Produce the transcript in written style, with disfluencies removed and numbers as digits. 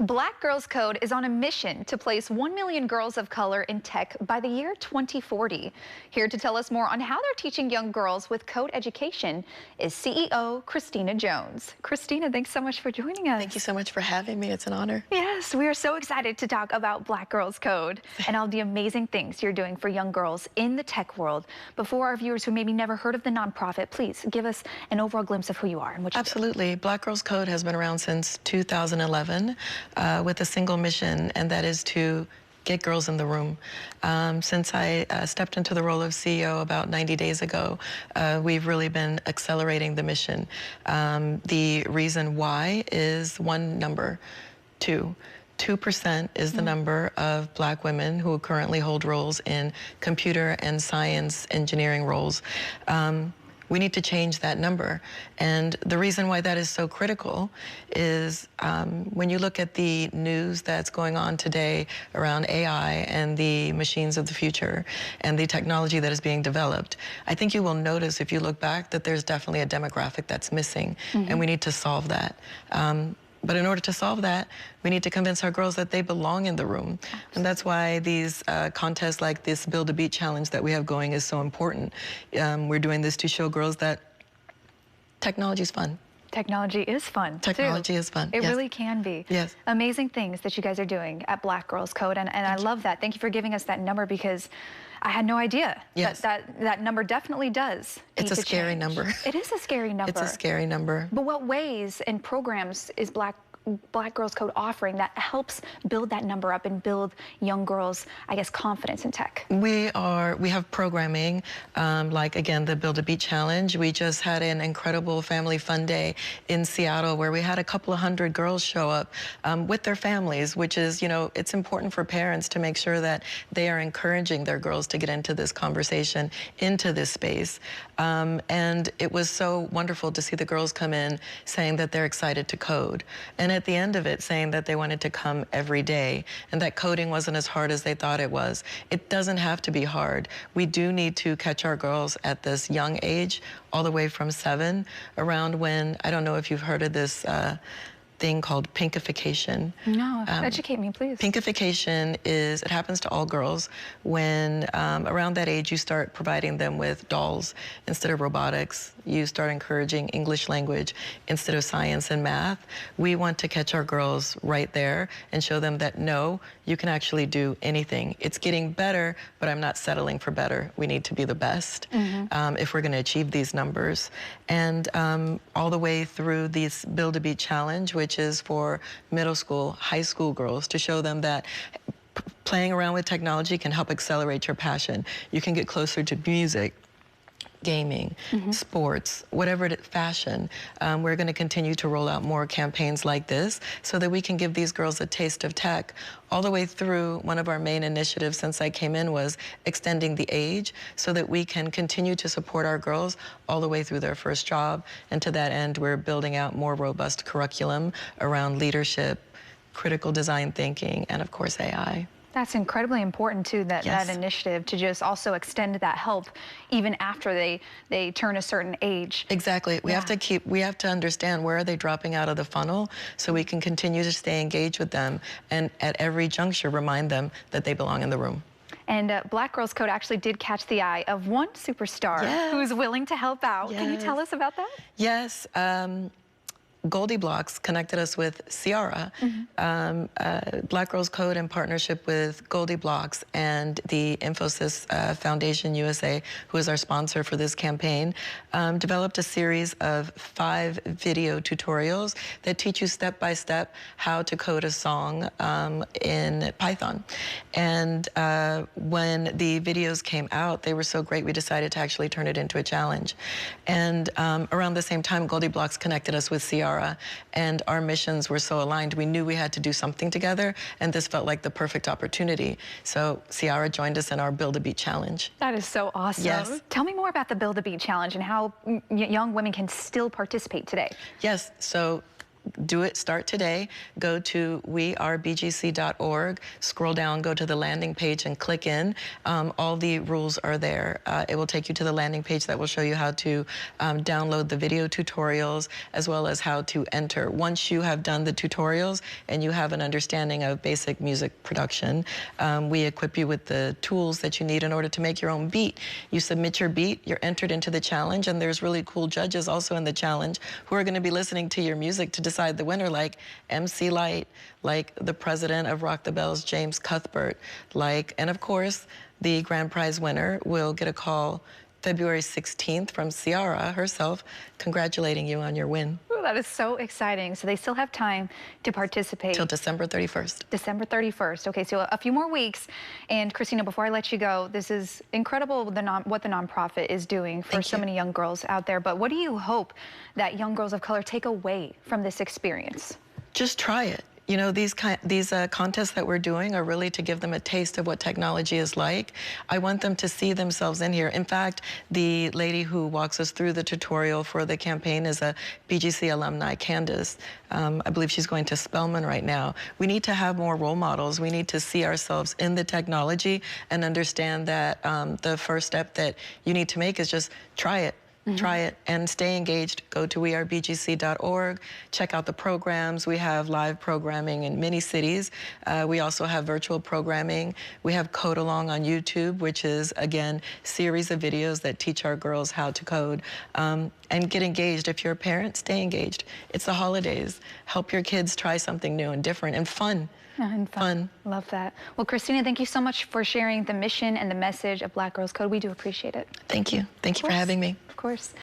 Black Girls Code is on a mission to place 1 million girls of color in tech by the year 2040. Here to tell us more on how they're teaching young girls with code education is CEO Christina Jones. Christina, thanks so much for joining us. Thank you so much for having me. It's an honor. Yes, we are so excited to talk about Black Girls Code and all the amazing things you're doing for young girls in the tech world. But for our viewers who maybe never heard of the nonprofit, please give us an overall glimpse of who you are and what you do. Absolutely. Black Girls Code has been around since 2011 with a single mission, and that is to get girls in the room. Since I stepped into the role of CEO about 90 days ago, we've really been accelerating the mission. The reason why is one number, 2% is the number of Black women who currently hold roles in computer and science engineering roles. We need to change that number. And the reason why that is so critical is when you look at the news that's going on today around AI and the machines of the future and the technology that is being developed, I think you will notice if you look back that there's definitely a demographic that's missing, and we need to solve that. But in order to solve that, we need to convince our girls that they belong in the room. And that's why these contests like this Build a Beat challenge that we have going is so important. We're doing this to show girls that technology is fun. Technology is fun. Technology is fun. It really can be. Yes. Amazing things that you guys are doing at Black Girls Code, and I love that. Thank you for giving us that number, because I had no idea that number definitely does. It's a scary number. It is a scary number. It's a scary number. But what ways and programs is Black Girls Code offering that helps build that number up and build young girls, I guess, confidence in tech? We have programming, like, again, the Build a Beat Challenge. We just had an incredible family fun day in Seattle where we had a couple of hundred girls show up with their families, which is, you know, it's important for parents to make sure that they are encouraging their girls to get into this conversation, into this space. And it was so wonderful to see the girls come in saying that they're excited to code. And at the end of it, saying that they wanted to come every day and that coding wasn't as hard as they thought it was. It doesn't have to be hard. We do need to catch our girls at this young age, all the way from 7, around when, I don't know if you've heard of this thing called pinkification. No, educate me, please. Pinkification is, it happens to all girls when around that age you start providing them with dolls instead of robotics. You start encouraging English language instead of science and math. We want to catch our girls right there and show them that no, you can actually do anything. It's getting better, but I'm not settling for better. We need to be the best if we're going to achieve these numbers. And all the way through this Build a Beat Challenge, which is for middle school, high school girls, to show them that playing around with technology can help accelerate your passion. You can get closer to music, gaming, sports, whatever it is, fashion. We're going to continue to roll out more campaigns like this so that we can give these girls a taste of tech all the way through. One of our main initiatives since I came in was extending the age so that we can continue to support our girls all the way through their first job. And to that end, we're building out more robust curriculum around leadership, critical design thinking, and of course AI. That's incredibly important too, that initiative to just also extend that help even after they turn a certain age. Exactly. We have to understand where are they dropping out of the funnel so we can continue to stay engaged with them and at every juncture remind them that they belong in the room. And Black Girls Code actually did catch the eye of one superstar who's willing to help out. Can you tell us about that? Yes. Goldie Blocks connected us with Ciara. Black Girls Code, in partnership with Goldie Blocks and the Infosys Foundation USA, who is our sponsor for this campaign, developed a series of 5 video tutorials that teach you step by step how to code a song in Python. And when the videos came out, they were so great, we decided to actually turn it into a challenge. And around the same time, Goldie Blocks connected us with Ciara, and our missions were so aligned. We knew we had to do something together, and this felt like the perfect opportunity. So Ciara joined us in our Build a Beat Challenge. That is so awesome. Yes. Tell me more about the Build a Beat Challenge and how young women can still participate today. Yes. So do it, start today. Go to wearebgc.org, scroll down, go to the landing page and click in. All the rules are there. It will take you to the landing page that will show you how to download the video tutorials as well as how to enter. Once you have done the tutorials and you have an understanding of basic music production, we equip you with the tools that you need in order to make your own beat. You submit your beat, you're entered into the challenge, and there's really cool judges also in the challenge who are going to be listening to your music to decide the winner, like MC Light, like the president of Rock the Bells, James Cuthbert, and of course, the grand prize winner will get a call February 16th from Ciara herself, congratulating you on your win. Ooh, that is so exciting. So they still have time to participate. Till December 31st. December 31st. Okay, so a few more weeks. And Christina, before I let you go, this is incredible what the nonprofit is doing for so many young girls out there. But what do you hope that young girls of color take away from this experience? Just try it. You know, these contests that we're doing are really to give them a taste of what technology is like. I want them to see themselves in here. In fact, the lady who walks us through the tutorial for the campaign is a BGC alumni, Candace. I believe she's going to Spelman right now. We need to have more role models. We need to see ourselves in the technology and understand that the first step that you need to make is just try it. Try it and stay engaged. Go to wearebgc.org. Check out the programs. We have live programming in many cities. We also have virtual programming. We have Code Along on YouTube, which is, again, series of videos that teach our girls how to code. And get engaged. If you're a parent, stay engaged. It's the holidays. Help your kids try something new and different and fun. Yeah, and fun. Love that. Well, Christina, thank you so much for sharing the mission and the message of Black Girls Code. We do appreciate it. Thank you. Thank you for having me. Of course.